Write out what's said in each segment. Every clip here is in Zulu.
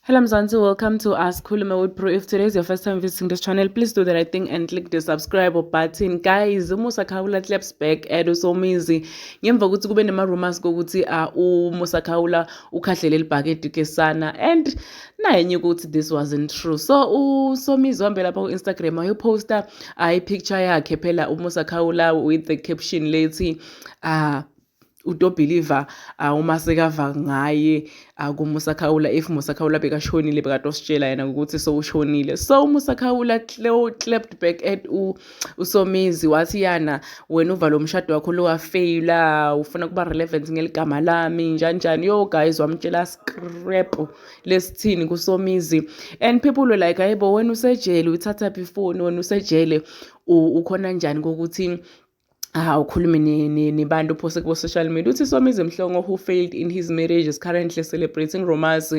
Hello Mzansi, welcome to Ask Khulume with Pro. If today is your first time visiting this channel, please do the right thing and click the subscribe button. Guys, uMusa Khawula claps back at Usomizi. Ngemva kokuthi kube nema-rumors kokuthi uMusa Khawula ukhahlele libhakede kesana and nayenye ukuthi this wasn't true. So uSomizi wambe lapha ku-Instagram wayoposta ipicture yakhe phela uMusa Khawula with the caption lethi don't believe uma sekava ngaye kuMusa Khawula if Musa Khawula bekashonile bekadositshela yena ukuthi sowushonile. So Musa Khawula clapped back at uSomizi wathi yana wena uva lo mshado wakho lo wafeyila ufuna kuba relevant ngeligama lami njani yo guys wamtshela scrap lesithini kuSomizi and people were like hayibo wena usejele uthatha phone wena usejele ukhona njani kokuthi ukhulume nebantu post ku-social media uthi Somizi Mhlongo who failed in his marriage is currently celebrating romance.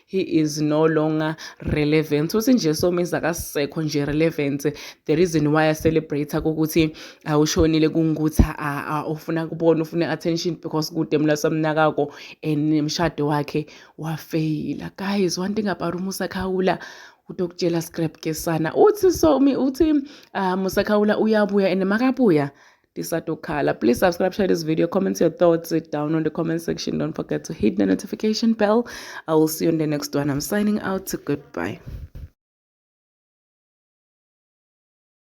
He is no longer relevant. Uthi nje Somizi akasekho nje relevant. The reason why I celebrate ukuthi ushonile kungukuthi ufuna kubona ufuna attention because kude mlasamnakako and umshado wakhe wafeyila. Guys, one thing about Musa Khawula utokutshela scrap kesana uthi Musa Khawula uyabuya and makabuya Disatokala. Please subscribe, share this video, comment your thoughts down on the comment section. Don't forget to hit the notification bell. I will see you in the next one. I'm signing out. Goodbye.